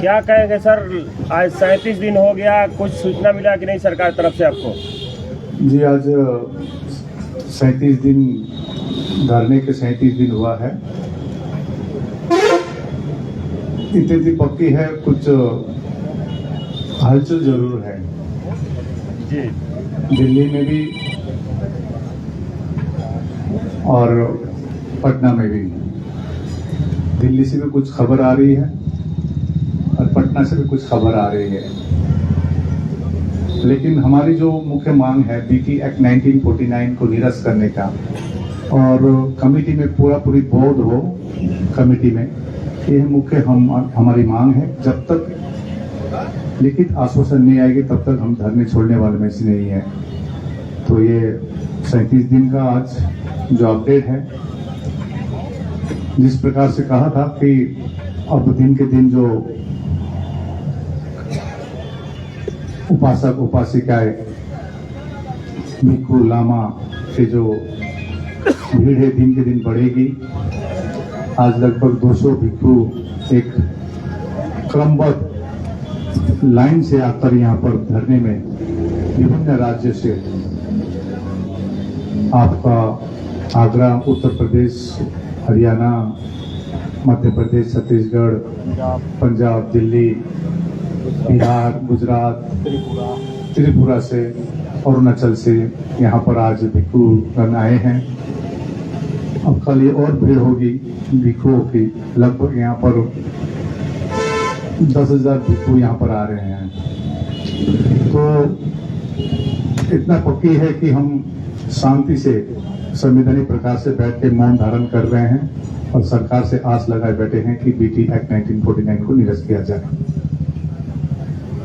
क्या कहेंगे सर, आज 37 दिन हो गया, कुछ सूचना मिला कि नहीं सरकार तरफ से आपको? जी, आज 37 दिन धरने के 37 दिन हुआ है। स्थिति पक्की है, कुछ हलचल जरूर है जी। दिल्ली में भी और पटना में भी। दिल्ली से भी कुछ खबर आ रही है और पटना से भी कुछ खबर आ रही है, लेकिन हमारी जो मुख्य मांग है बीटी एक्ट 1949 को निरस्त करने का और कमेटी में पूरी बौद्ध हो कमेटी में, ये मुख्य हमारी मांग है। जब तक लिखित आश्वासन नहीं आएगी तब तक हम धरने छोड़ने वाले में से नहीं है। तो ये 37 दिन का आज जो अपडेट है, जिस प्रकार से कहा था कि अब दिन के दिन जो उपासक उपासिकाएं भिक्षु लामा से जो भीड़ है दिन के दिन बढ़ेगी। आज लगभग 200 भिक्षु एक क्रमबद्ध लाइन से आकर यहाँ पर धरने में विभिन्न राज्य से, आपका आगरा, उत्तर प्रदेश, हरियाणा, मध्य प्रदेश, छत्तीसगढ़, पंजाब, दिल्ली, बिहार, गुजरात, त्रिपुरा से, अरुणाचल से यहाँ पर आज भिक्षुगण आए हैं। अब कल ये और भीड़ होगी भिक्षुओं की, लगभग यहाँ पर 10,000 भिक्षु यहाँ पर आ रहे हैं। तो इतना पक्की है कि हम शांति से संवैधानिक प्रकार से बैठ के मौन धारण कर रहे हैं और सरकार से आस लगाए बैठे हैं कि बीटी एक्ट 1949 को निरस्त किया जाए।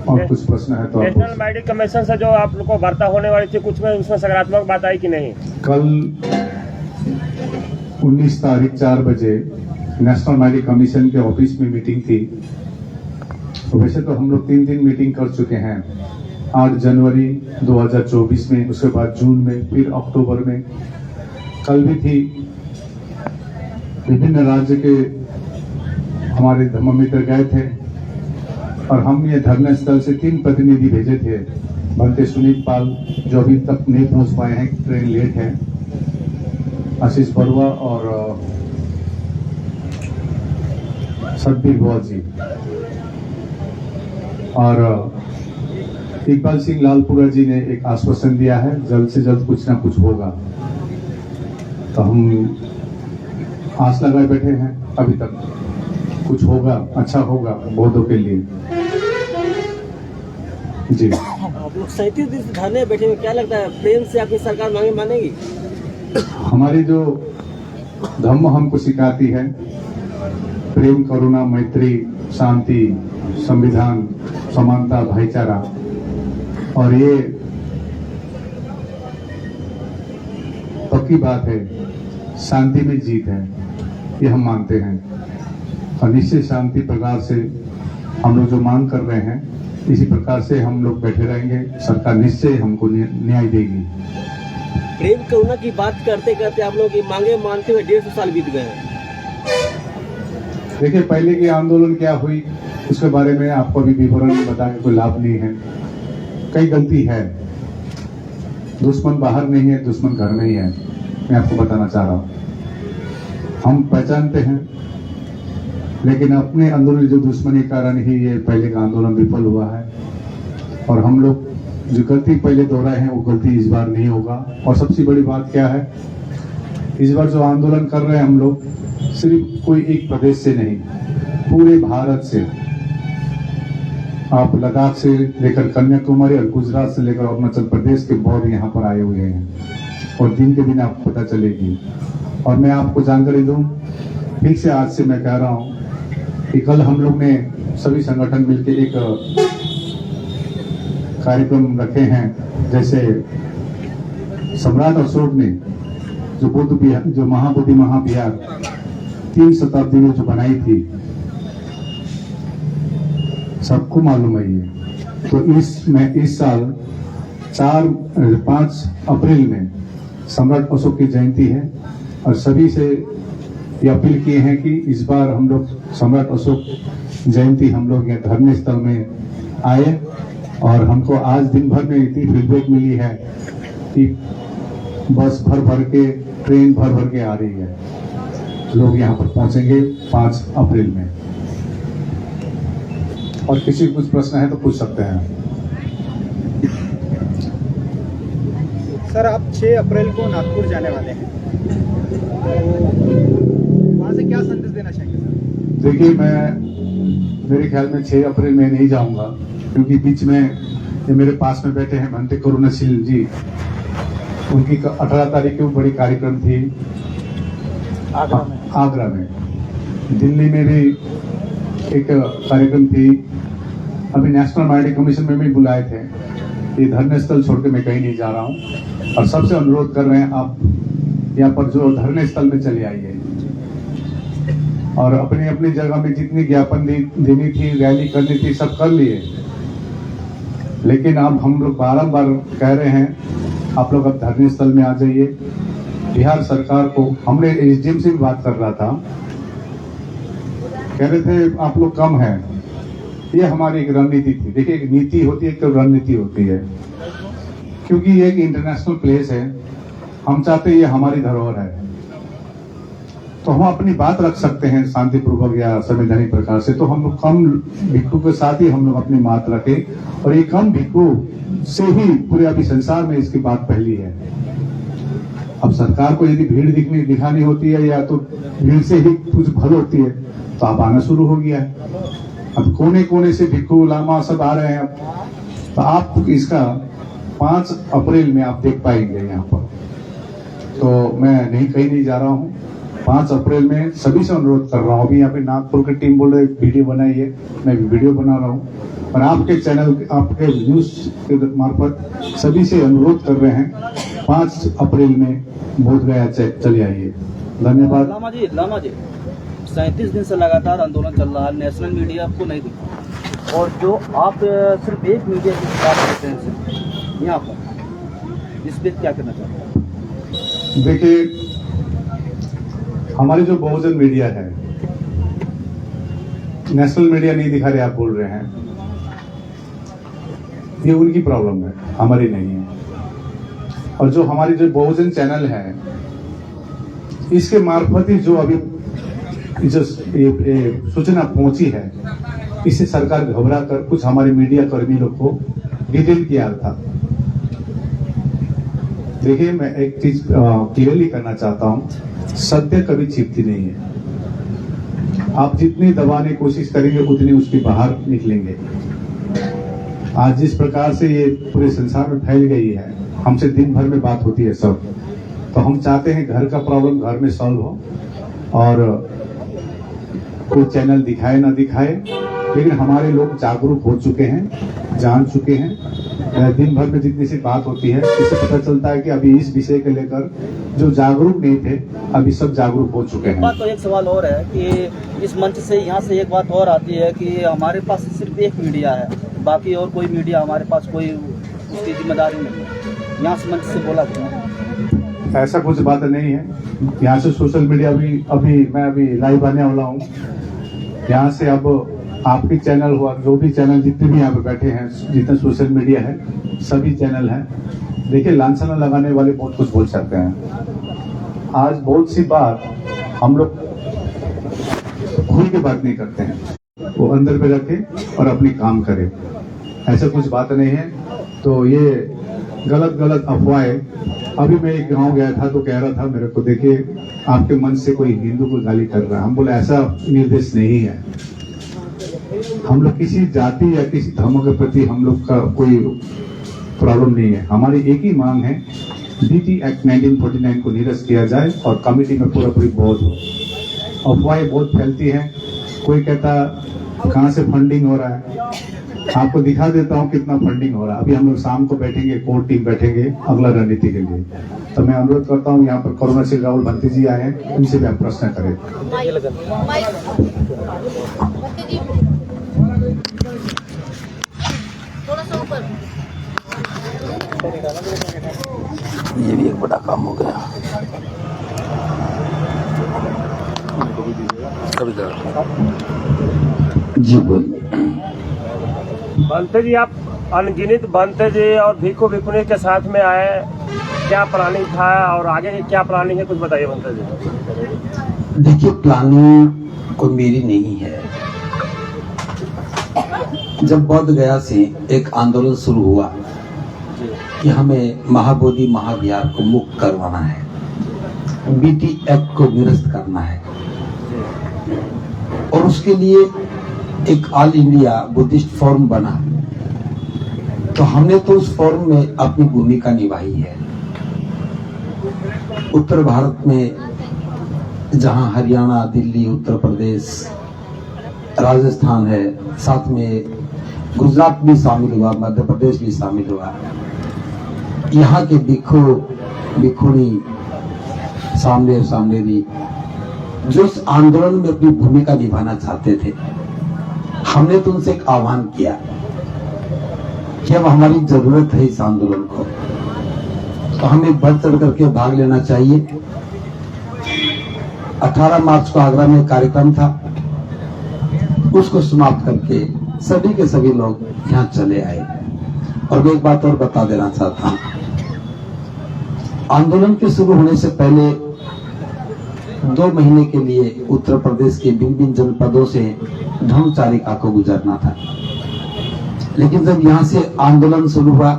और कुछ प्रश्न है तो नेशनल माइनिंग कमीशन से जो आप लोग को वार्ता होने वाली थी, कुछ में उसमें सकारात्मक बात आई कि नहीं? कल 19 तारीख 4 बजे नेशनल माइनिंग कमीशन के ऑफिस में मीटिंग थी। तो वैसे तो हम लोग 3 दिन मीटिंग कर चुके हैं, 8 जनवरी 2024 में, उसके बाद जून में, फिर अक्टूबर में, कल भी थी। विभिन्न राज्य के हमारे धर्ममित्र गए थे और हम ये धरना स्थल से 3 प्रतिनिधि भेजे थे। बनते सुनील पाल जो अभी तक नहीं पहुंच पाए हैं, ट्रेन लेट है, आशीष बरुआ और सतबीर बौल जी, और इकबाल सिंह लालपुरा जी ने एक आश्वासन दिया है जल्द से जल्द कुछ ना कुछ होगा। तो हम आस लगाए बैठे हैं, अभी तक कुछ होगा, अच्छा होगा बौद्धों के लिए। जी, आप लोग 37 दिन से धरने बैठे हुए, क्या लगता है प्रेम से आपकी सरकार मांगे मानेगी? हमारी जो धर्म हमको सिखाती है, प्रेम, करुणा, मैत्री, शांति, संविधान, समानता, भाईचारा, और ये पक्की बात है, शांति में जीत है, ये हम मानते हैं। और निश्चित शांति प्रकार से हम लोग जो मांग कर रहे हैं, इसी प्रकार से हम लोग बैठे रहेंगे। सरकार निश्चय हमको न्याय देगी। प्रेम करुणा की बात करते करते आप लोग की मांगे मानते हुए 150 साल बीत गए हैं। देखिए, पहले की आंदोलन क्या हुई उसके बारे में आपको अभी विवरण बता के कोई लाभ नहीं है। कई गलती है, दुश्मन बाहर नहीं है, दुश्मन घर में ही है, मैं आपको बताना चाह रहा हूँ। हम पहचानते हैं, लेकिन अपने अंदरूनी जो दुश्मनी के कारण ही ये पहले का आंदोलन विफल हुआ है। और हम लोग जो गलती पहले दोहराए हैं वो गलती इस बार नहीं होगा। और सबसे बड़ी बात क्या है, इस बार जो आंदोलन कर रहे हैं हम लोग, सिर्फ कोई एक प्रदेश से नहीं, पूरे भारत से, आप लद्दाख से लेकर कन्याकुमारी और गुजरात से लेकर अरुणाचल प्रदेश के बौद्ध यहाँ पर आए हुए हैं। और दिन के दिन आपको पता चलेगी। और मैं आपको जानकारी दूं, फिर से आज से मैं कह रहा हूं कि कल हम लोग ने सभी संगठन मिलकर एक कार्यक्रम रखे हैं। जैसे सम्राट अशोक ने जो बुद्ध विहार, जो महाबोधि महाविहार 3 शताब्दी में जो बनाई थी, सबको मालूम है ये। तो इस साल 5 अप्रैल में सम्राट अशोक की जयंती है। और सभी से ये अपील किए हैं कि इस बार हम लोग सम्राट अशोक जयंती हम लोग यहाँ धरने स्थल में आए और हमको आज दिन भर में इतनी फीडबैक मिली है कि बस भर भर के, ट्रेन भर भर के आ रही है। लोग यहाँ पर पहुंचेंगे 5 अप्रैल में। और किसी को कुछ प्रश्न है तो पूछ सकते हैं। सर, आप 6 अप्रैल को नागपुर जाने वाले हैं, तो वहाँ से क्या संदेश देना चाहेंगे सर? देखिए, मेरे ख्याल में 6 अप्रैल में नहीं जाऊंगा, क्योंकि बीच में ये मेरे पास में बैठे हैं भंते करुणाशील जी, उनकी 18 तारीख को बड़ी कार्यक्रम थी आगरा में। दिल्ली में भी एक कार्यक्रम थी। अभी नेशनल माइनॉरिटी कमीशन में भी बुलाए थे। ये धरने स्थल छोड़ के मैं कहीं नहीं जा रहा हूँ और सबसे अनुरोध कर रहे हैं, आप यहाँ पर जो धरने स्थल में चले आइए और अपनी अपनी जगह में जितनी ज्ञापन देनी थी, रैली करनी थी, सब कर लिए। लेकिन अब हम लोग बारंबार कह रहे हैं, आप लोग अब धरने स्थल में आ जाइए। बिहार सरकार को हमने एसडीएम से भी बात कर रहा था, कह रहे थे आप लोग कम हैं। ये हमारी एक रणनीति थी। देखिए, एक नीति होती है, एक रणनीति होती है, क्योंकि ये एक इंटरनेशनल प्लेस है। हम चाहते हैं ये हमारी धरोहर है, तो हम अपनी बात रख सकते हैं शांतिपूर्वक या संवैधानिक प्रकार से। तो हम लोग कम भिक्षु के साथ ही हम लोग अपनी बात रखें और ये कम भिक्षु से ही पूरे अभी संसार में इसकी बात पहली है। अब सरकार को यदि भीड़ दिखानी होती है या तो भीड़ से ही कुछ भल होती है, तो अब आना शुरू हो गया है। अब कोने कोने से भिक्षु लामा सब आ रहे हैं। तो आप इसका 5 अप्रैल में आप देख पाएंगे यहाँ पर। तो मैं कहीं नहीं जा रहा हूँ। 5 अप्रैल में सभी से अनुरोध कर रहा हूँ। अभी यहाँ पे नागपुर की टीम बोल रही है वीडियो बनाइए, मैं भी वीडियो बना रहा हूँ और आपके चैनल, आपके न्यूज के मार्फत सभी से अनुरोध कर रहे हैं, 5 अप्रैल में बोधगया चले आइए। धन्यवाद। लामा जी 37 दिन से लगातार आंदोलन चल रहा है, नेशनल मीडिया आपको नहीं दिखा और जो आप सिर्फ एक मीडिया की बात करते हैं यहाँ पर, इस पर क्या कहना चाहते हैं? देखिए, हमारी जो बहुजन मीडिया है, नेशनल मीडिया नहीं दिखा रहे, आप बोल रहे हैं, ये उनकी प्रॉब्लम है, हमारी नहीं है। और जो हमारी जो बहुजन चैनल है, इसके मार्फत ही जो अभी जो सूचना पहुंची है, इससे सरकार घबरा कर कुछ हमारे मीडिया कर्मी लोग को डिटेल किया था। देखिए, मैं एक चीज क्लियरली करना चाहता हूं, सत्य कभी छिपती नहीं है। आप जितनी दबाने की कोशिश करेंगे उतनी उसके बाहर निकलेंगे। आज जिस प्रकार से ये पूरे संसार में फैल गई है, हमसे दिन भर में बात होती है सब, तो हम चाहते हैं घर का प्रॉब्लम घर में सॉल्व हो और कोई चैनल दिखाए ना दिखाए, लेकिन हमारे लोग जागरूक हो चुके हैं, जान चुके हैं। दिन भर में जितनी सी बात होती है, इससे पता चलता है कि अभी इस विषय को लेकर जो जागरूक नहीं थे, अभी सब जागरूक हो चुके हैं। बात तो एक सवाल और है कि इस मंच से यहाँ से एक बात और आती है कि हमारे पास सिर्फ एक मीडिया है, बाकी और कोई मीडिया हमारे पास कोई उसकी जिम्मेदारी नहीं है। यहाँ से मंच से बोला गया, ऐसा कुछ बात नहीं है। यहाँ से सोशल मीडिया भी मैं लाइव आने वाला हूँ। यहाँ से अब आपकी चैनल हुआ, जो भी चैनल जितने भी यहाँ पे बैठे हैं, जितने सोशल मीडिया है, सभी चैनल हैं। देखिए, लांछना लगाने वाले बहुत कुछ बोल सकते हैं। आज बहुत सी बात हम लोग खुल के बात नहीं करते हैं, वो अंदर पे रखे और अपनी काम करे, ऐसा कुछ बात नहीं है। तो ये गलत अफवाहें। अभी मैं एक गांव गया था तो कह रहा था मेरे को, देखिए आपके मन से कोई हिंदू को गाली कर रहा है। हम बोले ऐसा निर्देश नहीं है। हम लोग किसी जाति या किसी धर्म के प्रति हम लोग का कोई प्रॉब्लम नहीं है। हमारी एक ही मांग है, बीटी एक्ट 1949 को निरस्त किया जाए और कमेटी में पूरी बहुत हो। अफवाहें बहुत फैलती हैं। कोई कहता कहाँ से फंडिंग हो रहा है, आपको दिखा देता हूँ कितना फंडिंग हो रहा है। अभी हम लोग शाम को बैठेंगे, कोर टीम बैठेंगे अगला रणनीति के लिए। तो मैं अनुरोध करता हूँ, यहाँ पर करुणाशील राहुल भंती जी आए हैं, उनसे भी आप प्रश्न करें। ये भी एक बड़ा काम हो गया। जी बोलिए। बंते जी, आप अनगिनत बंते जी और भिक्खु भिक्खुनी के साथ में आए, क्या प्लानिंग था और आगे की क्या प्लानिंग है, कुछ बताइए बंते जी। देखिए, प्लानिंग कोई मेरी नहीं है। जब बोध गया से एक आंदोलन शुरू हुआ कि हमें महाबोधि महाविहार को मुक्त करवाना है, बीटी एक्ट को निरस्त करना है, और उसके लिए एक ऑल इंडिया बुद्धिस्ट फोरम बना, तो हमने तो उस फोरम में अपनी भूमिका निभाई है। उत्तर भारत में जहां हरियाणा, दिल्ली, उत्तर प्रदेश, राजस्थान है, साथ में गुजरात भी शामिल हुआ, मध्य प्रदेश भी शामिल हुआ, यहाँ के भिक्खु भिक्खुनी सामने भी जो इस आंदोलन में अपनी भूमिका निभाना चाहते थे, हमने तो उनसे एक आह्वान किया कि अब हमारी जरूरत है इस आंदोलन को, तो हमें बढ़ चढ़ करके भाग लेना चाहिए। 18 मार्च को आगरा में कार्यक्रम था, उसको समाप्त करके सभी के सभी लोग यहाँ चले आए। और मैं एक बात और बता देना चाहता हूँ, आंदोलन के शुरू होने से पहले 2 महीने के लिए उत्तर प्रदेश के भिन्न जनपदों से धर्मचारिका को गुजरना था, लेकिन जब यहाँ से आंदोलन शुरू हुआ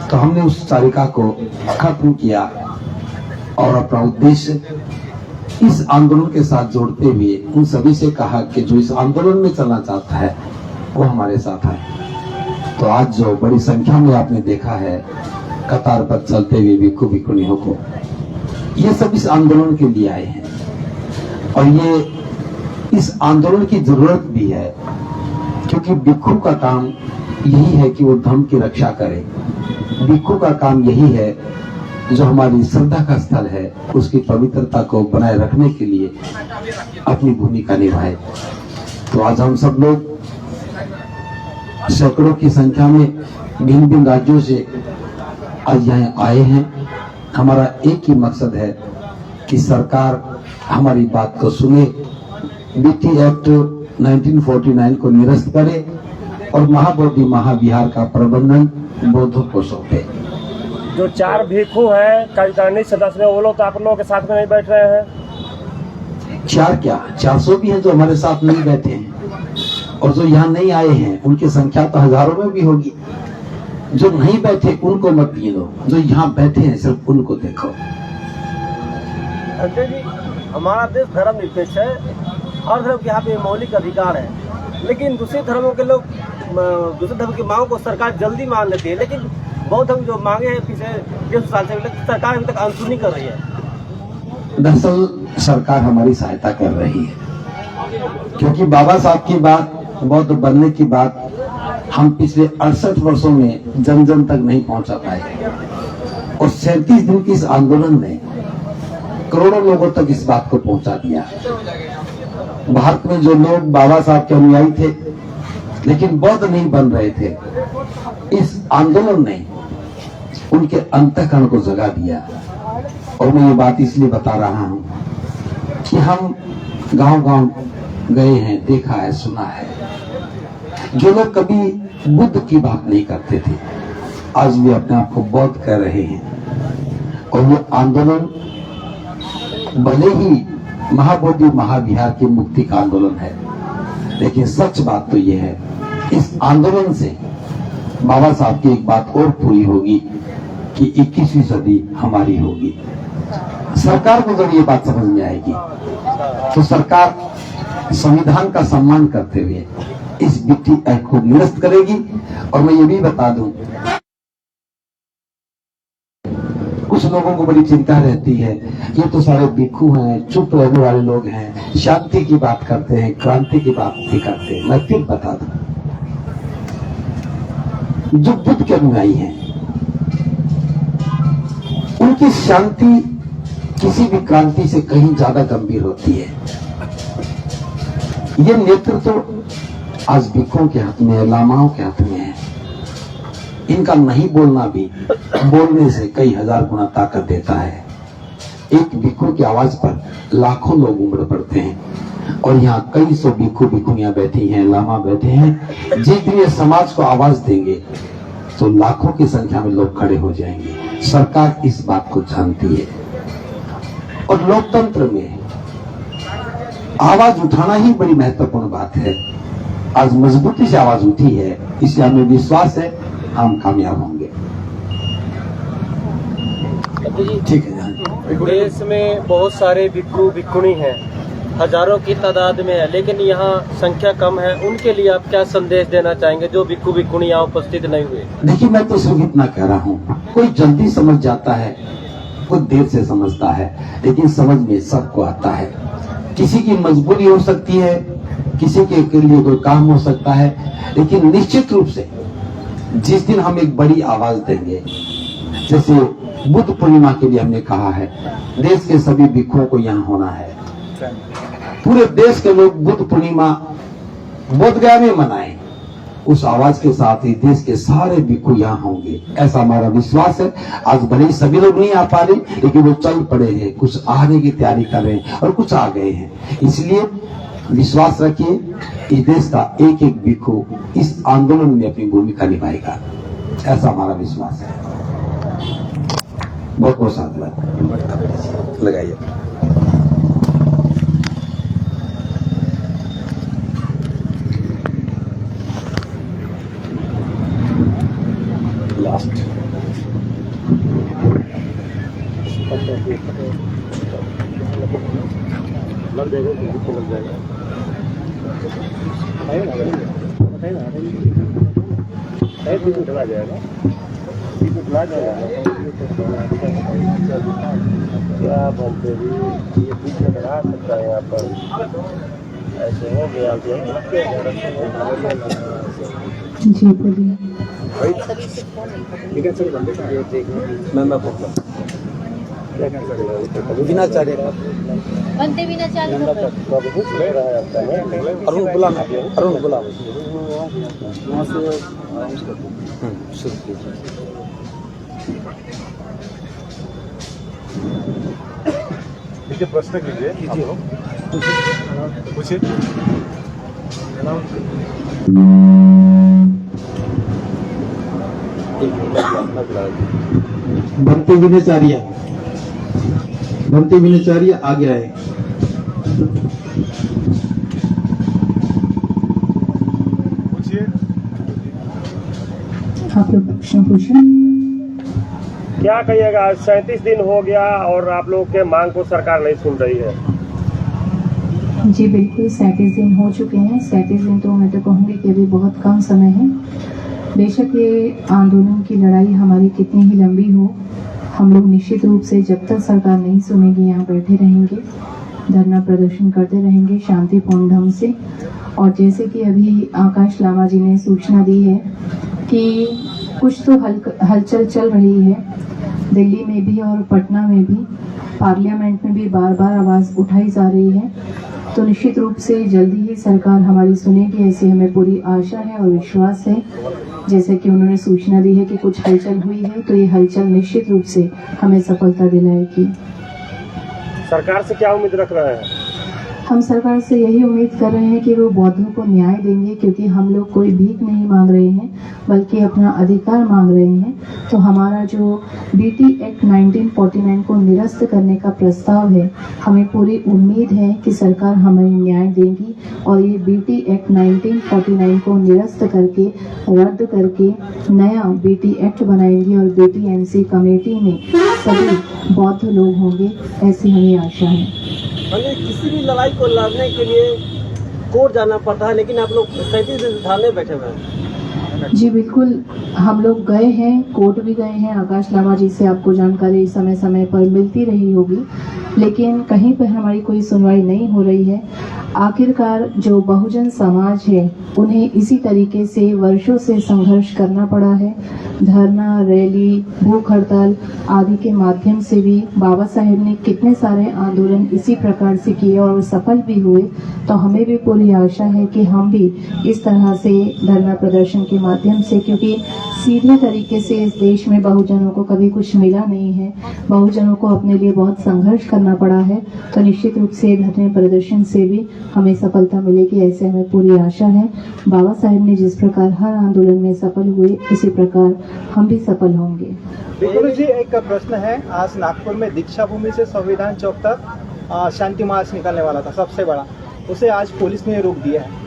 तो हमने उस चारिका को खत्म किया और अपना उद्देश्य इस आंदोलन के साथ जोड़ते हुए उन सभी से कहा कि जो इस आंदोलन में चलना चाहता है वो हमारे साथ है। तो आज जो बड़ी संख्या में आपने देखा है कतार पर चलते हुए भिक्खु भिक्खुनियों को, ये सब इस आंदोलन के लिए आए हैं, और ये इस आंदोलन की जरूरत भी है, क्योंकि भिक्खु का काम यही है कि वो धर्म की रक्षा करे। भिक्खु का काम यही है जो हमारी श्रद्धा का स्थल है उसकी पवित्रता को बनाए रखने के लिए अपनी भूमिका निभाए। तो आज हम सब लोग सैकड़ों की संख्या में भिन्न भिन्न राज्यों से आज यहाँ आए हैं। हमारा एक ही मकसद है कि सरकार हमारी बात को सुने, बीटी एक्ट 1949 को निरस्त करे और महाबोधि महाविहार का प्रबंधन बौद्धों को सौंपे। जो 4 भिक्खु हैं कार्यकारिणी सदस्य में, वो लोग तो आप लोगों के साथ में नहीं बैठ रहे हैं। 4 क्या 400 भी हैं जो हमारे साथ नहीं बैठे हैं, और जो यहाँ नहीं आए हैं उनकी संख्या तो हजारों में भी होगी। जो नहीं बैठे उनको मत गिनो, जो यहाँ बैठे हैं सिर्फ उनको देखो। अंकल जी, हमारा देश धर्मनिरपेक्ष है और धर्म के यहाँ पे मौलिक अधिकार है, लेकिन दूसरे धर्मों के लोग दूसरे धर्म की मांगों को सरकार जल्दी मान लेती है, लेकिन बौद्ध धर्म जो मांगे हैं पिछले 150 साल से सरकार अभी तक अनसुनी कर रही है। दरअसल सरकार हमारी सहायता कर रही है, क्योंकि बाबा साहब की बात, बौद्ध बनने की बात हम पिछले 68 वर्षों में जन जन तक नहीं पहुंचा पाए, और 37 दिन की इस आंदोलन ने करोड़ों लोगों तक इस बात को पहुंचा दिया। भारत में जो लोग बाबा साहब के अनुयायी थे लेकिन बौद्ध नहीं बन रहे थे, इस आंदोलन ने उनके अंतःकरण को जगा दिया। और मैं ये बात इसलिए बता रहा हूं कि हम गांव-गांव गए हैं, देखा है, सुना है। जो लोग कभी बुद्ध की बात नहीं करते थे आज भी अपने आप को बौद्ध कह रहे हैं। और ये आंदोलन भले ही महाबोधि महाविहार की मुक्ति का आंदोलन है, लेकिन सच बात तो ये है, इस आंदोलन से बाबा साहब की एक बात और पूरी होगी कि 21वीं सदी हमारी होगी। सरकार को जब ये बात समझ में आएगी तो सरकार संविधान का सम्मान करते हुए इस बीटी एक्ट को निरस्त करेगी। और मैं ये भी बता दूं, कुछ लोगों को बड़ी चिंता रहती है, ये तो सारे भिक्खु हैं, चुप रहने वाले लोग हैं, शांति की बात करते हैं, क्रांति की बात नहीं करते। मैं फिर बता दूं, जो बुद्ध के अनुयायी हैं उनकी शांति किसी भी क्रांति से कहीं ज्यादा गंभीर होती है। ये नेतृत्व आज भिक्खुओं के हाथ में है, लामाओं के हाथ में है। इनका नहीं बोलना भी बोलने से कई हजार गुना ताकत देता है। एक भिक्खु की आवाज पर लाखों लोग उमड़ पड़ते हैं। और यहाँ कई सौ भिक्षु भिक्षुनियां बैठी हैं, लामा बैठे हैं। जिस दिन ये समाज को आवाज देंगे तो लाखों की संख्या में लोग खड़े हो जाएंगे। सरकार इस बात को जानती है और लोकतंत्र में आवाज उठाना ही बड़ी महत्वपूर्ण बात है। आज मजबूती से आवाज उठी है, इसलिए हमें विश्वास है हम कामयाब होंगे। ठीक है। देश में बहुत सारे भिक्षु भिक्षुणी हैं, हजारों की तादाद में है, लेकिन यहाँ संख्या कम है। उनके लिए आप क्या संदेश देना चाहेंगे जो भिक्षु भिक्षुणी यहाँ उपस्थित नहीं हुए? देखिए, मैं तो सिर्फ इतना कह रहा हूँ, कोई जल्दी समझ जाता है, कोई देर से समझता है, लेकिन समझ में सबको आता है। किसी की मजबूरी हो सकती है, किसी के लिए कोई काम हो सकता है, लेकिन निश्चित रूप से जिस दिन हम एक बड़ी आवाज देंगे, जैसे बुद्ध पूर्णिमा के लिए हमने कहा है, देश के सभी भिक्षुओं को यहाँ होना है। पूरे देश के लोग बुद्ध पूर्णिमा बोधगया में मनाएं। उस आवाज के साथ ही देश के सारे भिक्षु यहाँ होंगे, ऐसा हमारा विश्वास है। आज भले ही सभी लोग नहीं आ पा रहे, लेकिन वो चल पड़े हैं, कुछ आने की तैयारी कर रहे हैं और कुछ आ गए हैं। इसलिए विश्वास रखिए कि देश का एक एक भिक्षु इस आंदोलन में अपनी भूमिका निभाएगा, ऐसा हमारा विश्वास है। बहुत बहुत साधुवाद लगाइए। लास्ट लग जाएगा क्या बोलते भी ये पीछे लगा सकता है यहाँ पर, ऐसे हो गया। जी बोलिए। विनाचार्य बनते विनाचार्य अरुण गुलाम, अरुण गुलाम देखिए, प्रश्न कीजिए। पूछिए। बनते विनाचार्य आ गया है। पूछिए। आप लोग प्रश्न पूछें। क्या कहिएगा, 37 दिन हो गया और आप लोग के मांग को सरकार नहीं सुन रही है। जी बिल्कुल, 37 दिन हो चुके हैं। 37 दिन तो मैं तो कहूँगी कि अभी बहुत कम समय है। बेशक ये आंदोलन की लड़ाई हमारी कितनी ही लंबी हो, हम लोग निश्चित रूप से जब तक सरकार नहीं सुनेगी यहाँ बैठे रहेंगे, धरना प्रदर्शन करते रहेंगे शांतिपूर्ण ढंग से। और जैसे कि अभी आकाश लामा जी ने सूचना दी है कि कुछ तो हलचल चल रही है, दिल्ली में भी और पटना में भी, पार्लियामेंट में भी बार बार आवाज़ उठाई जा रही है। तो निश्चित रूप से जल्दी ही सरकार हमारी सुनेगी, ऐसी हमें पूरी आशा है और विश्वास है। जैसे कि उन्होंने सूचना दी है कि कुछ हलचल हुई है, तो ये हलचल निश्चित रूप से हमें सफलता दिलाएगी। सरकार से क्या उम्मीद रख रहे हैं? हम सरकार से यही उम्मीद कर रहे हैं कि वो बौद्धों को न्याय देंगे, क्योंकि हम लोग कोई भीख नहीं मांग रहे हैं, बल्कि अपना अधिकार मांग रहे हैं। तो हमारा जो बीटी एक्ट 1949 को निरस्त करने का प्रस्ताव है, हमें पूरी उम्मीद है कि सरकार हमें न्याय देगी और ये बीटी एक्ट 1949 को निरस्त करके, रद्द करके नया बीटी एक्ट बनाएंगी और BTMC कमेटी में सभी बौद्ध लोग होंगे, ऐसी हमें आशा है। किसी भी लड़ाई को लड़ने के लिए कोर्ट जाना पड़ता है, लेकिन आप लोग 37 दिन थाने बैठे हुए हैं। जी बिल्कुल, हम लोग गए हैं, कोर्ट भी गए हैं। आकाश लामा जी से आपको जानकारी समय समय पर मिलती रही होगी, लेकिन कहीं पर हमारी कोई सुनवाई नहीं हो रही है। आखिरकार जो बहुजन समाज है, उन्हें इसी तरीके से वर्षों से संघर्ष करना पड़ा है। धरना, रैली, भूख हड़ताल आदि के माध्यम से भी बाबा साहेब ने कितने सारे आंदोलन इसी प्रकार से किए और सफल भी हुए। तो हमें भी पूरी आशा है कि हम भी इस तरह से धरना प्रदर्शन के माध्यम से, क्योंकि सीधे तरीके से इस देश में बहुजनों को कभी कुछ मिला नहीं है, बहुजनों को अपने लिए बहुत संघर्ष करना करना पड़ा है, तो निश्चित रूप से धरने प्रदर्शन से भी हमें सफलता मिलेगी, ऐसे हमें पूरी आशा है। बाबा साहेब ने जिस प्रकार हर आंदोलन में सफल हुए, उसी प्रकार हम भी सफल होंगे। बिल्कुल जी, एक प्रश्न है, आज नागपुर में दीक्षा भूमि से संविधान चौक तक शांति मार्च निकलने वाला था सबसे बड़ा, उसे आज पुलिस ने रोक दिया है,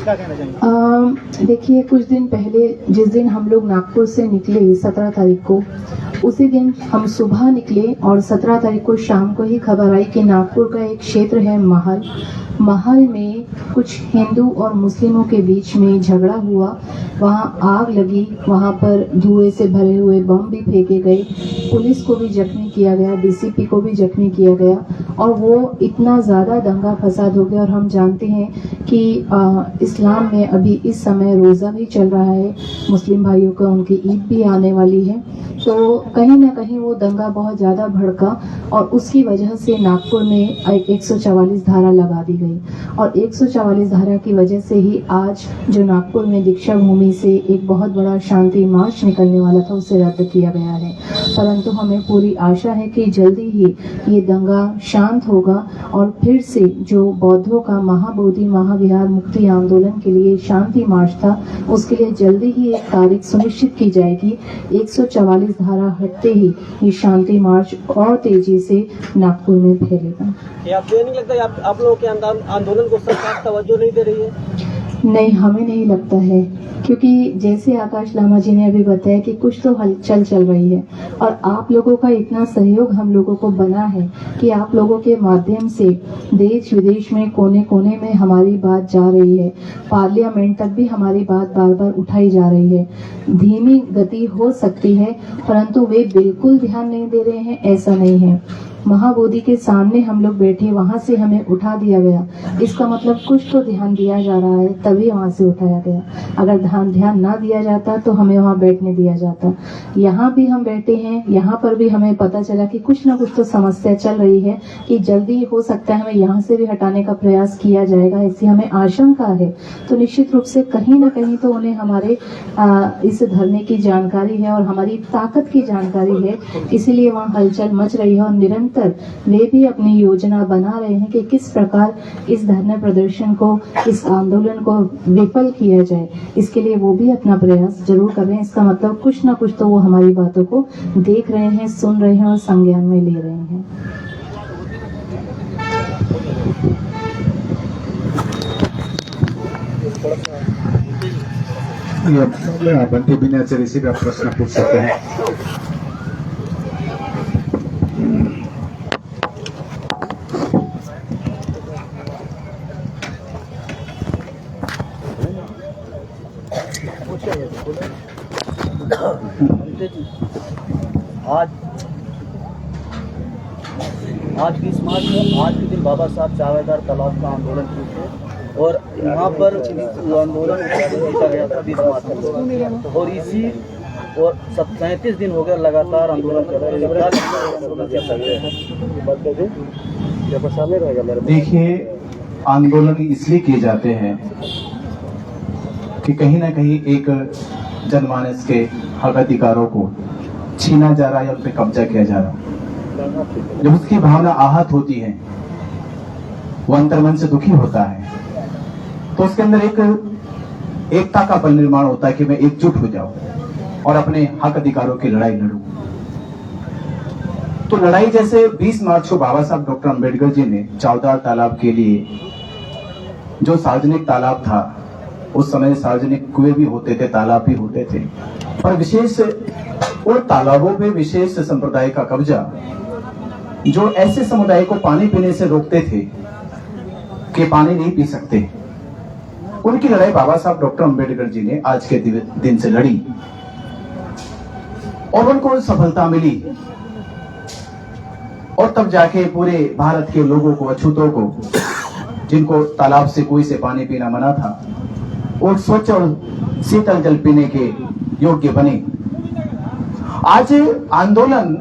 क्या कहना चाहेंगे? देखिए, कुछ दिन पहले जिस दिन हम लोग नागपुर से निकले 17 तारीख को, उसी दिन हम सुबह निकले और 17 तारीख को शाम को ही खबर आई कि नागपुर का एक क्षेत्र है महल में कुछ हिंदू और मुस्लिमों के बीच में झगड़ा हुआ, वहां आग लगी, वहां पर धुएं से भरे हुए बम भी फेंके गए, पुलिस को भी जख्मी किया गया, डीसीपी को भी जख्मी किया गया और वो इतना ज़्यादा दंगा फसाद हो गया। और हम जानते हैं कि इस्लाम में अभी इस समय रोज़ा भी चल रहा है, मुस्लिम भाइयों का उनकी ईद भी आने वाली है, तो कहीं ना कहीं वो दंगा बहुत ज़्यादा भड़का और उसकी वजह से नागपुर में 144 धारा लगा दी गई और 144 धारा की वजह से ही आज जो नागपुर में दीक्षा भूमि से एक बहुत बड़ा शांति मार्च निकलने वाला था, उसे रद्द किया गया है। परंतु हमें पूरी आशा है कि जल्दी ही ये दंगा शांत होगा और फिर से जो बौद्धों का महाबोधि महाविहार मुक्ति आंदोलन के लिए शांति मार्च था, उसके लिए जल्दी ही एक तारीख सुनिश्चित की जाएगी। 144 धारा हटते ही ये शांति मार्च और तेजी से नागपुर में फैलेगा। आपको ये नहीं लगता आप लोगों के आंदोलन को सरकार तवज्जो नहीं दे रही है? नहीं, हमें नहीं लगता है, क्योंकि जैसे आकाश लामा जी ने अभी बताया कि कुछ तो हलचल चल रही है और आप लोगों का इतना सहयोग हम लोगों को बना है कि आप लोगों के माध्यम से देश विदेश में कोने कोने में हमारी बात जा रही है, पार्लियामेंट तक भी हमारी बात बार बार उठाई जा रही है। धीमी गति हो सकती है, परंतु वे बिल्कुल ध्यान नहीं दे रहे हैं, ऐसा नहीं है। महाबोधि के सामने हम लोग बैठे, वहां से हमें उठा दिया गया, इसका मतलब कुछ तो ध्यान दिया जा रहा है, तभी वहां से उठाया गया। अगर ध्यान ना दिया जाता तो हमें वहां बैठने दिया जाता। यहाँ भी हम बैठे हैं, यहाँ पर भी हमें पता चला कि कुछ ना कुछ तो समस्या चल रही है, कि जल्दी हो सकता है हमें यहाँ से भी हटाने का प्रयास किया जाएगा, ऐसी हमें आशंका है। तो निश्चित रूप से कहीं ना कहीं तो उन्हें हमारे इस धरने की जानकारी है और हमारी ताकत की जानकारी है, इसीलिए वहाँ हलचल मच रही है और निरंतर वे भी अपनी योजना बना रहे हैं कि किस प्रकार इस धरना प्रदर्शन को, इस आंदोलन को विफल किया जाए। इसके लिए वो भी अपना प्रयास जरूर कर रहे हैं। इसका मतलब कुछ ना कुछ तो वो हमारी बातों को देख रहे हैं, सुन रहे हैं और संज्ञान में ले रहे हैं। बनते बिना से भी आप प्रश्न पूछ सकते हैं। आज 20 मार्च है, आज के दिन बाबा साहब चावेदार तालाब का आंदोलन किए थे और यहाँ पर वो आंदोलन जीता गया था 20 मार्च को, और इसी और 37 दिन हो गया लगातार आंदोलन कर रहे हैं। देखिए, आंदोलन इसलिए किए जाते हैं कि कहीं ना कहीं एक जनमानस के हक अधिकारों को छीना जा रहा है या उन पर कब्जा किया जा रहा है। जब उसकी भावना आहत होती है, वो अंतर्मन से दुखी होता है, तो उसके अंदर एक एकता का बल निर्माण होता है कि मैं एकजुट हो जाऊं और अपने हक अधिकारों की लड़ाई लड़ूं। तो लड़ाई जैसे 20 मार्च को बाबा साहब डॉक्टर अंबेडकर जी ने चावदार तालाब के लिए, जो सार्वजनिक तालाब था, उस समय सार्वजनिक कुएं भी होते थे, तालाब भी होते थे, पर विशेष उन तालाबों पे विशेष संप्रदाय का कब्जा, जो ऐसे समुदाय को पानी पीने से रोकते थे कि पानी नहीं पी सकते, उनकी लड़ाई बाबा साहब डॉक्टर अंबेडकर जी ने आज के दिन से लड़ी और उनको सफलता मिली। और तब जाके पूरे भारत के लोगों को, अछूतों को, जिनको तालाब से कुएं से पानी पीना मना था, और स्वच्छ और शीतल जल पीने के योग्य बने। आज आंदोलन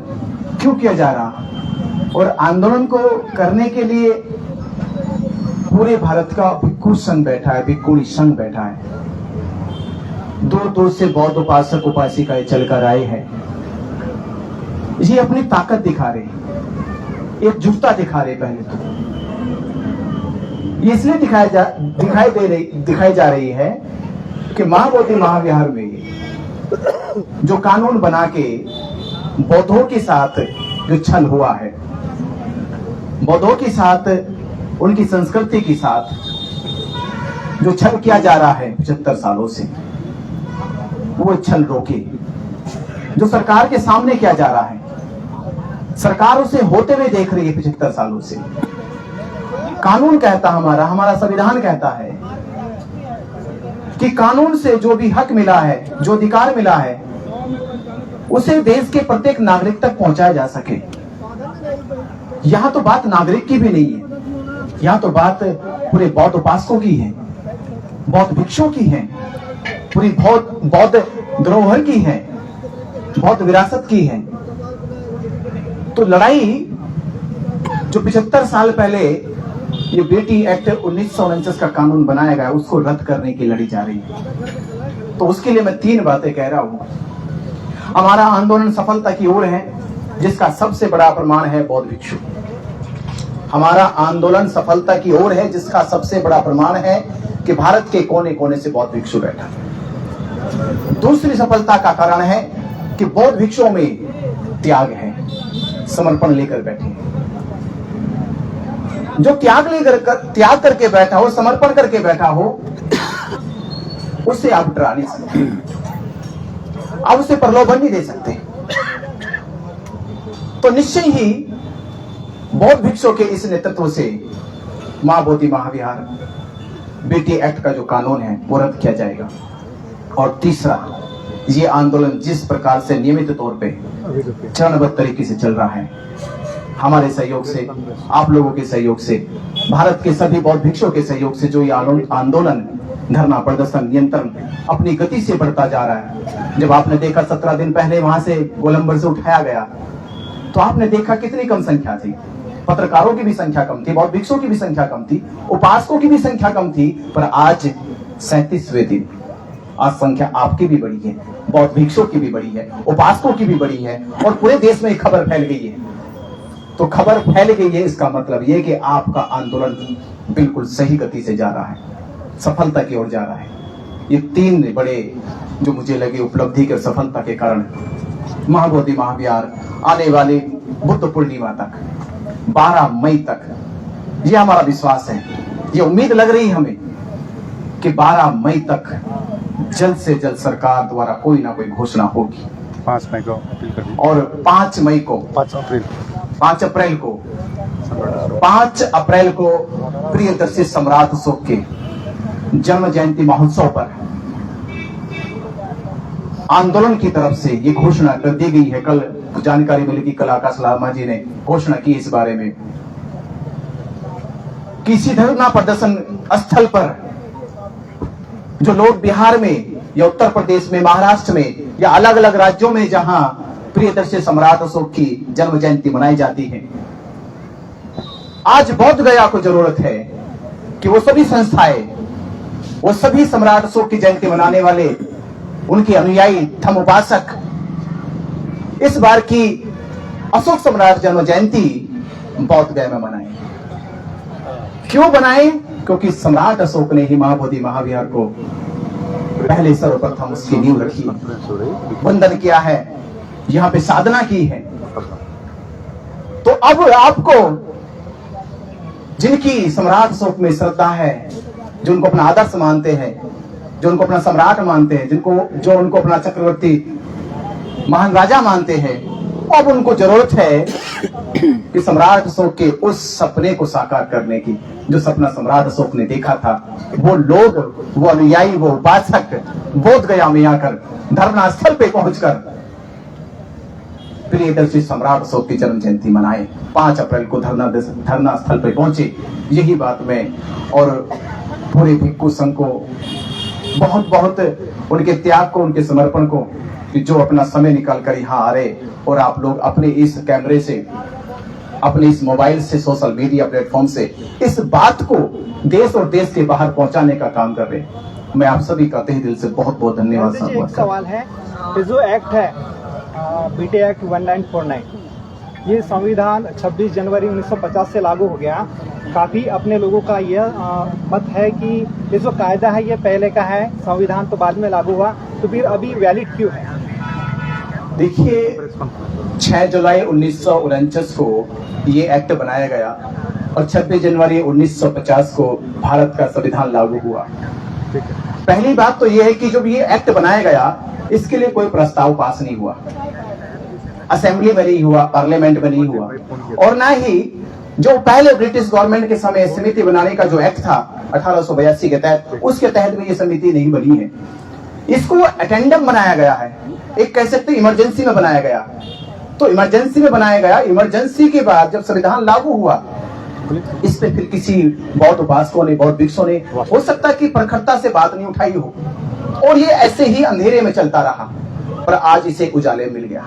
क्यों किया जा रहा, और आंदोलन को करने के लिए पूरे भारत का भिक्खु संघ बैठा है, भिक्खुणी संघ बैठा है। दूर दूर से बौद्ध उपासक उपासिकाएं चलकर आए हैं, ये अपनी ताकत दिखा रहे हैं। एकजुटता दिखा रहे। पहले तो ये इसलिए दिखाई जा रही है कि महाबोधि महाविहार में जो कानून बना के बौद्धों के साथ जो छल हुआ है, बौद्धों के साथ, उनकी संस्कृति के साथ जो छल किया जा रहा है 75 सालों से, वो छल रोके। जो सरकार के सामने किया जा रहा है, सरकार उसे होते हुए देख रही है 75 सालों से। कानून कहता हमारा संविधान कहता है कि कानून से जो भी हक मिला है, जो अधिकार मिला है, उसे देश के प्रत्येक नागरिक तक पहुंचाया जा सके। यहां तो बात नागरिक की भी नहीं है, यहां तो बात पूरे बौद्ध उपासकों की है, बौद्ध भिक्षुओं की है, पूरी बौद्ध धरोहर की है, बौद्ध विरासत की है। तो लड़ाई जो 75 साल पहले ये बेटी एक्ट 1949 का कानून बनाया गया, उसको रद्द करने की लड़ी जा रही है। तो उसके लिए मैं 3 बातें कह रहा हूं। हमारा आंदोलन सफलता की ओर है, जिसका सबसे बड़ा प्रमाण है बौद्ध भिक्षु। हमारा आंदोलन सफलता की ओर है, जिसका सबसे बड़ा प्रमाण है कि भारत के कोने कोने से बौद्ध भिक्षु बैठा। दूसरी सफलता का कारण है कि बौद्ध भिक्षुओं में त्याग है, समर्पण लेकर बैठे। जो त्याग करके बैठा हो, समर्पण करके बैठा हो, उसे आप डरा नहीं सकते, आप उसे प्रलोभन नहीं दे सकते। तो निश्चय ही बौद्ध भिक्षुओं के इस नेतृत्व से महाबोधि महाविहार बेटी एक्ट का जो कानून है वो रद्द किया जाएगा। और तीसरा, ये आंदोलन जिस प्रकार से नियमित तौर पे चरणबद्ध तरीके से चल रहा है, हमारे सहयोग से, आप लोगों के सहयोग से, भारत के सभी बौद्ध भिक्षुओं के सहयोग से जो ये आंदोलन, धरना, प्रदर्शन, नियंत्रण अपनी गति से बढ़ता जा रहा है। जब आपने देखा 17 दिन पहले वहां से गोलंबर से उठाया गया, तो आपने देखा कितनी कम संख्या थी। पत्रकारों की भी संख्या कम थी, बौद्ध भिक्षुओं की भी संख्या कम थी, उपासकों की भी संख्या कम थी। पर आज 37वें दिन, आज संख्या आपकी भी बड़ी है, बौद्ध भिक्षुओं की भी बड़ी है, उपासकों की भी बड़ी है, और पूरे देश में खबर फैल गई है। तो खबर फैल गई है, इसका मतलब यह कि आपका आंदोलन बिल्कुल सही गति से जा रहा है, सफलता की ओर जा रहा है। ये 3 बड़े जो मुझे लगे उपलब्धि के सफलता के कारण महाबोधि महाविहार आने वाली बुद्ध पूर्णिमा तक, 12 मई तक, ये हमारा विश्वास है, ये उम्मीद लग रही है हमें कि 12 मई तक जल्द से जल्द सरकार द्वारा कोई ना कोई घोषणा होगी। 5 मई को अपील कर दी। और 5 मई को 5 अप्रैल को प्रियदर्शी सम्राट अशोक के जन्म जयंती महोत्सव पर आंदोलन की तरफ से ये घोषणा कर दी गई है। कल जानकारी मिली कि कल आकाश लामा जी ने घोषणा की इस बारे में, किसी धरना प्रदर्शन स्थल पर जो लोग बिहार में या उत्तर प्रदेश में, महाराष्ट्र में या अलग अलग राज्यों में जहां प्रियदर्शी सम्राट अशोक की जन्म जयंती मनाई जाती है, आज बोध गया को जरूरत है कि वो सभी संस्थाएं, वो सभी सम्राट अशोक की जयंती मनाने वाले, उनके अनुयायी, धम्म उपासक इस बार की अशोक सम्राट जन्म जयंती बोध गया में मनाएं। क्यों बनाएं? क्योंकि सम्राट अशोक ने ही महाबोधि महाविहार को पहले सर्वप्रथम उसकी नींव रखी, वंदन किया है, यहां पे साधना की है। तो अब आपको जिनकी सम्राट अशोक में श्रद्धा है, जो उनको अपना आदर्श मानते हैं, जो उनको अपना सम्राट मानते हैं, जो उनको अपना चक्रवर्ती महान राजा मानते हैं, अब उनको जरूरत है कि सम्राट अशोक के उस सपने को साकार करने की, जो सपना सम्राट अशोक ने देखा था। वो लोग, वो अनुयायी, वो उपासक बोध गया में आकर धरना स्थल पे पहुंचकर प्रियदर्शी सम्राट अशोक की जन्म जयंती मनाए। 5 अप्रैल को धरना स्थल पे पहुंचे। यही बात मैं और पूरे भिक्खु संघ को बहुत बहुत उनके त्याग को, उनके समर्पण को, कि जो अपना समय निकाल कर यहाँ आ रहे और आप लोग अपने इस कैमरे से, अपने इस मोबाइल से, सोशल मीडिया प्लेटफॉर्म से इस बात को देश और देश के बाहर पहुंचाने का काम कर रहे हैं। मैं आप सभी का तहे दिल से बहुत बहुत धन्यवाद। एक सवाल है, जो एक्ट है बीटी एक्ट 1949, ये संविधान 26 जनवरी 1950 से लागू हो गया। काफ़ी अपने लोगों का यह मत है कि ये जो कायदा है ये पहले का है, संविधान तो बाद में लागू हुआ, तो फिर अभी वैलिड क्यों है? देखिए 6 जुलाई 1949 को ये एक्ट बनाया गया और 26 जनवरी 1950 को भारत का संविधान लागू हुआ। पहली बात तो ये है कि जब ये एक्ट बनाया गया इसके लिए कोई प्रस्ताव पास नहीं हुआ, असेंबली में नहीं हुआ, पार्लियामेंट में नहीं हुआ, और ना ही जो पहले ब्रिटिश गवर्नमेंट के समय समिति बनाने का जो एक्ट था 1882 के तहत, उसके तहत भी ये समिति नहीं बनी है। इसको अटेंडम बनाया गया है, एक कह सकते इमरजेंसी में बनाया गया। तो इमरजेंसी में बनाया गया, इमरजेंसी के बाद जब संविधान लागू हुआ इस पे फिर किसी बौद्ध उपासकों ने, बौद्ध भिक्षुओं ने हो सकता कि प्रखरता से बात नहीं उठाई हो, और ये ऐसे ही अंधेरे में चलता रहा, पर आज इसे उजाले मिल गया,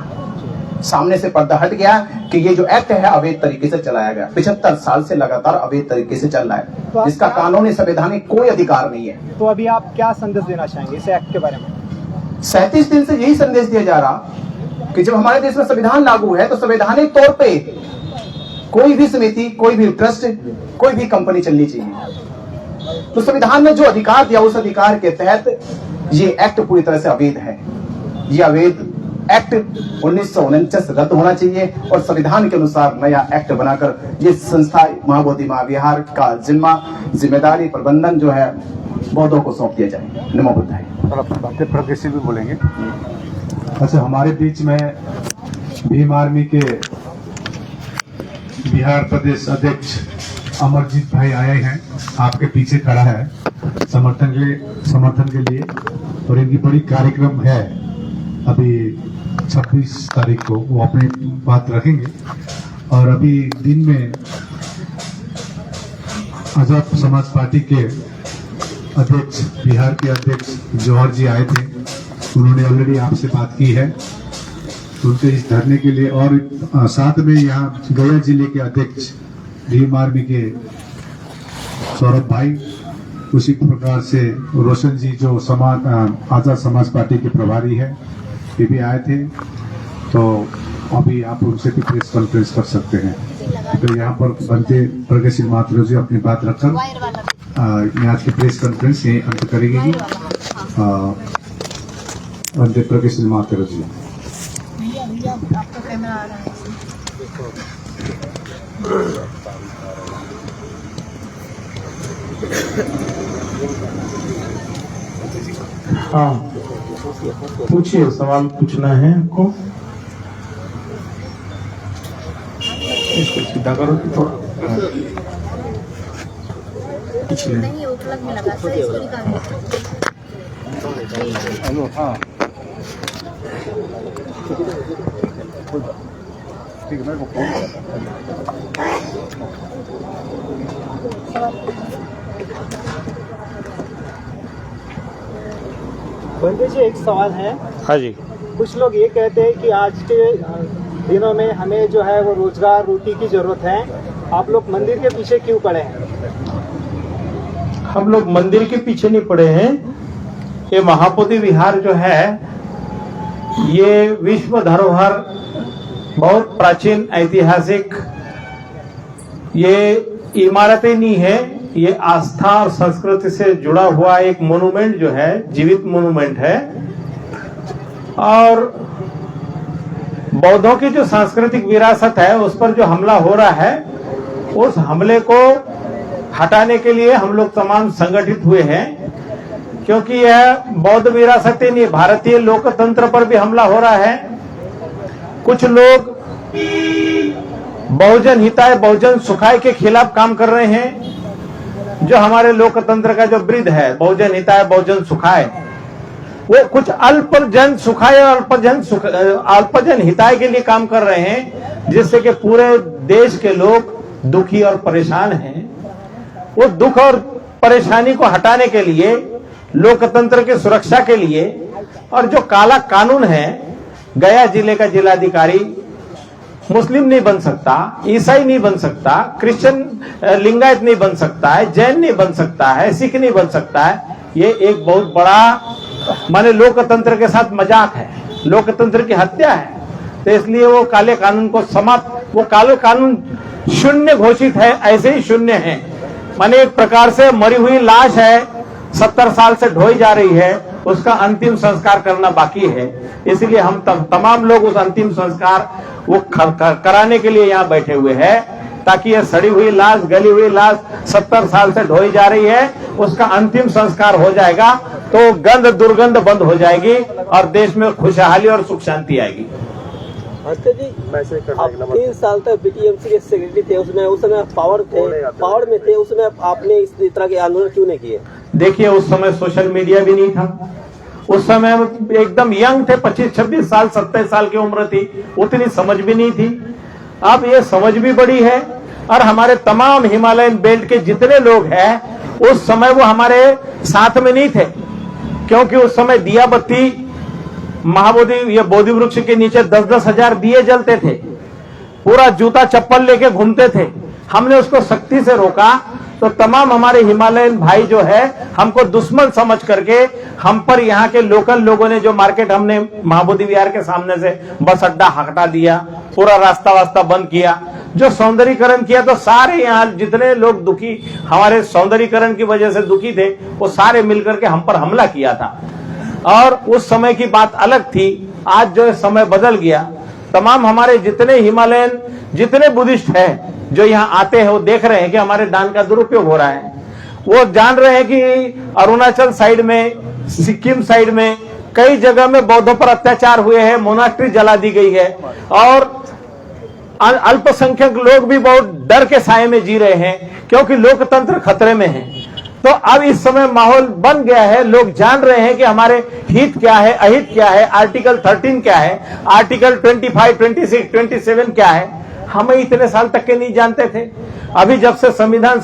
सामने से पर्दा हट गया कि ये जो एक्ट है अवैध तरीके से चलाया गया। 75 साल से लगातार अवैध तरीके से चल रहा है, तो जिसका कानूनी संवैधानिक कोई अधिकार नहीं है। तो अभी आप क्या संदेश देना चाहेंगे इस एक्ट के बारे में? 37 दिन से यही संदेश दिया जा रहा कि जब हमारे देश में संविधान लागू है तो संवैधानिक तौर पे कोई भी समिति, कोई भी ट्रस्ट, कोई भी कंपनी चलनी चाहिए। तो संविधान ने जो अधिकार दिया उस अधिकार के तहत ये एक्ट पूरी तरह से अवैध है। ये अवैध एक्ट 1949 रद्द होना चाहिए और संविधान के अनुसार नया एक्ट बनाकर ये संस्था महाबोधि महाविहार का जिम्मेदारी प्रबंधन जो है बौद्धों को सौंप दिया जाए। नमो बुद्धाय। प्रोग्रेसिव भी बोलेंगे। अच्छा, हमारे बीच में भीम आर्मी के बिहार प्रदेश अध्यक्ष अमरजीत भाई आए हैं, आपके पीछे खड़ा है समर्थन के लिए, और इनकी बड़ी कार्यक्रम है अभी 26 तारीख को, वो अपनी बात रखेंगे। और अभी दिन में आजाद समाज पार्टी के अध्यक्ष, बिहार के अध्यक्ष जौहर जी आए थे, उन्होंने ऑलरेडी आपसे बात की है उनके इस धरने के लिए। और साथ में यहाँ गया जिले के अध्यक्ष भीम आर्मी के सौरभ भाई, उसी प्रकार से रोशन जी जो आजाद समाज पार्टी के प्रभारी है, ये भी आए थे। तो अभी आप उनसे भी प्रेस कॉन्फ्रेंस कर सकते हैं। तो यहाँ पर बनते प्रगतिशील मातृ जी अपनी बात रखकर आज की प्रेस कॉन्फ्रेंस ये अंत करेगी। बनते प्रगतिशील मातृ जी। आपका कैमरा आ रहा है। हाँ, पूछिए, सवाल पूछना है आपको। इसको सीधा करो कि थोड़ा पिछले। नहीं, वो प्लग में लगा सर, इसको निकालो। हाँ ठीक है, मेरे को फोन बंदे जी, एक सवाल है। हाँ जी। कुछ लोग ये कहते हैं कि आज के दिनों में हमें जो है वो रोजगार, रोटी की जरूरत है, आप लोग मंदिर के पीछे क्यों पड़े हैं? हम लोग मंदिर के पीछे नहीं पड़े हैं। ये महाबोधि विहार जो है ये विश्व धरोहर, बहुत प्राचीन ऐतिहासिक ये इमारतें नहीं है, ये आस्था और संस्कृति से जुड़ा हुआ एक मोनूमेंट जो है, जीवित मोनूमेंट है। और बौद्धों की जो सांस्कृतिक विरासत है उस पर जो हमला हो रहा है, उस हमले को हटाने के लिए हम लोग तमाम संगठित हुए हैं, क्योंकि यह बौद्ध विरासत ही नहीं, भारतीय लोकतंत्र पर भी हमला हो रहा है। कुछ लोग बहुजन हिताय बहुजन सुखाय के खिलाफ काम कर रहे हैं। जो हमारे लोकतंत्र का जो ब्रीद है, बहुजन हिताय बहुजन सुखाय, वो कुछ अल्पजन सुखाय और अल्पजन हिताय के लिए काम कर रहे हैं, जिससे कि पूरे देश के लोग दुखी और परेशान हैं। वो दुख और परेशानी को हटाने के लिए, लोकतंत्र की सुरक्षा के लिए, और जो काला कानून है, गया जिले का जिलाधिकारी मुस्लिम नहीं बन सकता, ईसाई नहीं बन सकता, क्रिश्चियन लिंगायत नहीं बन सकता है, जैन नहीं बन सकता है, सिख नहीं बन सकता है। ये एक बहुत बड़ा माने लोकतंत्र के साथ मजाक है, लोकतंत्र की हत्या है। तो इसलिए वो काले कानून को समाप्त वो कानून शून्य घोषित है, ऐसे ही शून्य है। माने एक प्रकार से मरी हुई लाश है, 70 साल से ढोई जा रही है, उसका अंतिम संस्कार करना बाकी है। इसलिए हम तमाम लोग उस अंतिम संस्कार वो कराने के लिए यहाँ बैठे हुए हैं, ताकि ये सड़ी हुई लाश, गली हुई लाश 70 साल से ढोई जा रही है, उसका अंतिम संस्कार हो जाएगा तो गंध दुर्गंध बंद हो जाएगी और देश में खुशहाली और सुख शांति आएगी। अच्छा जी, आप 3 साल तक बीटीएमसी के सेक्रेटरी थे, उसमें उस समय पावर में थे, उसमें आपने इस तरह के आंदोलन क्यों नहीं किए? देखिए, उस समय सोशल मीडिया भी नहीं था, उस समय एकदम यंग थे, 25-26 साल 27 साल की उम्र थी, उतनी समझ भी नहीं थी। अब ये समझ भी बड़ी है और हमारे तमाम हिमालयन बेल्ट के जितने लोग हैं उस समय वो हमारे साथ में नहीं थे, क्योंकि उस समय दिया बत्ती महाबोधि ये बोधि वृक्ष के नीचे 10-10 हजार दिए जलते थे, पूरा जूता चप्पल लेके घूमते थे। हमने उसको सख्ती से रोका तो तमाम हमारे हिमालयन भाई जो है हमको दुश्मन समझ करके हम पर यहाँ के लोकल लोगों ने जो मार्केट हमने महाबोधि विहार के सामने से बस अड्डा हटा दिया, पूरा रास्ता वास्ता बंद किया, जो सौंदर्यीकरण किया, तो सारे यहाँ जितने लोग दुखी हमारे सौंदर्यीकरण की वजह से दुखी थे वो सारे मिलकर के हम पर हमला किया था। और उस समय की बात अलग थी, आज जो समय बदल गया। तमाम हमारे जितने हिमालयन जितने बुद्धिस्ट हैं जो यहाँ आते हैं वो देख रहे हैं कि हमारे दान का दुरुपयोग हो रहा है। वो जान रहे हैं कि अरुणाचल साइड में, सिक्किम साइड में कई जगह में बौद्धों पर अत्याचार हुए हैं, मोनास्ट्री जला दी गई है और अल्पसंख्यक लोग भी बहुत डर के साए में जी रहे हैं, क्योंकि लोकतंत्र खतरे में है। तो अब इस समय माहौल बन गया है, लोग जान रहे हैं कि हमारे हित क्या है, अहित क्या है, आर्टिकल 13 क्या है, आर्टिकल 25, 26, 27 क्या है, हमें इतने साल तक के नहीं जानते थे। अभी जब से संविधान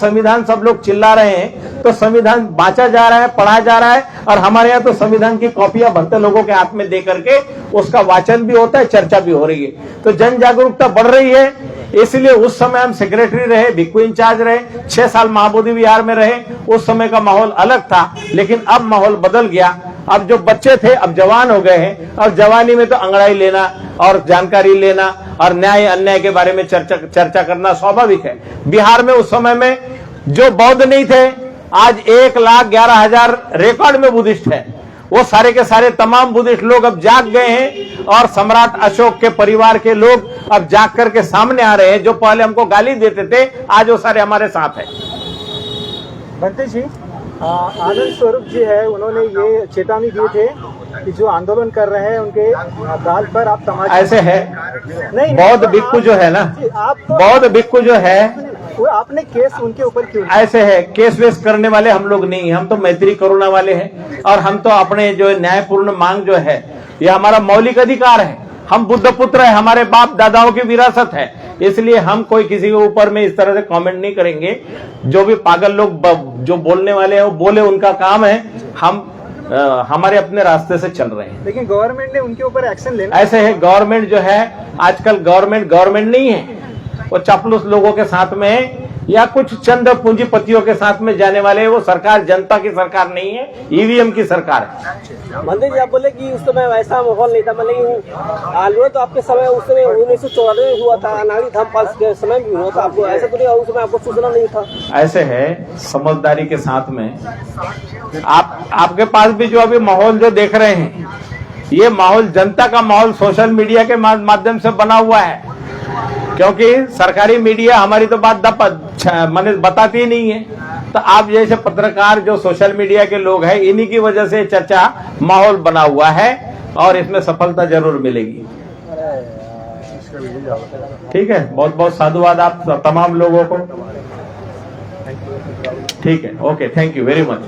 सब लोग चिल्ला रहे हैं तो संविधान बांचा जा रहा है, पढ़ा जा रहा है और हमारे यहाँ तो संविधान की कॉपियां भरते लोगों के हाथ में दे करके उसका वाचन भी होता है, चर्चा भी हो रही है। तो जन जागरूकता बढ़ रही है, इसलिए उस समय हम सेक्रेटरी रहे, भिक्खु इंचार्ज रहे, 6 साल महाबोधि विहार में रहे। उस समय का माहौल अलग था, लेकिन अब माहौल बदल गया। अब जो बच्चे थे अब जवान हो गए हैं और जवानी में तो अंगड़ाई लेना और जानकारी लेना और न्याय अन्याय के बारे में चर्चा करना स्वाभाविक है। बिहार में उस समय में जो बौद्ध नहीं थे, आज 1,11,000 रिकॉर्ड में बुद्धिस्ट है। वो सारे के सारे तमाम बुद्धिस्ट लोग अब जाग गए हैं और सम्राट अशोक के परिवार के लोग अब जाग करके सामने आ रहे हैं। जो पहले हमको गाली देते थे आज वो सारे हमारे साथ है। बंते जी, आनंद स्वरूप जी है, उन्होंने ये चेतावनी दी थे कि जो आंदोलन कर रहे हैं उनके गाल पर आप तमाचा ऐसे है। नहीं, बौद्ध भिक्खु जो है ना, बौद्ध भिक्खु जो है वो आपने केस उनके ऊपर क्यों? ऐसे है, केस वेस करने वाले हम लोग नहीं, हम तो मैत्री करुणा वाले हैं और हम तो अपने जो न्यायपूर्ण मांग जो है ये हमारा मौलिक अधिकार है। हम बुद्ध पुत्र है, हमारे बाप दादाओं की विरासत है, इसलिए हम कोई किसी के ऊपर में इस तरह से कमेंट नहीं करेंगे। जो भी पागल लोग जो बोलने वाले हैं वो बोले, उनका काम है। हम हमारे अपने रास्ते से चल रहे हैं। लेकिन गवर्नमेंट ने उनके ऊपर एक्शन लेना। ऐसे है, गवर्नमेंट जो है आजकल गवर्नमेंट नहीं है, वो चापलूस लोगों के साथ में या कुछ चंद पूंजीपतियों के साथ में जाने वाले, वो सरकार जनता की सरकार नहीं है, ईवीएम की सरकार है। मंदिर जी, आप बोले कि उस समय वैसा माहौल नहीं था, मतलब आंदोलन तो आपके समय उस समय 1994 में हुआ था, अनाड़ी धर्मपाल के समय भी हुआ था, आपको ऐसा तो नहीं उस समय आपको सूचना नहीं था? ऐसे है, समझदारी के साथ में आपके पास भी जो अभी माहौल जो देख रहे हैं, ये माहौल जनता का माहौल सोशल मीडिया के माध्यम से बना हुआ है, क्योंकि सरकारी मीडिया हमारी तो बात मैंने बताती ही नहीं है। तो आप जैसे पत्रकार जो सोशल मीडिया के लोग हैं, इन्हीं की वजह से चर्चा माहौल बना हुआ है और इसमें सफलता जरूर मिलेगी। ठीक है, बहुत बहुत साधुवाद आप तमाम लोगों को। ठीक है, okay, thank you very much.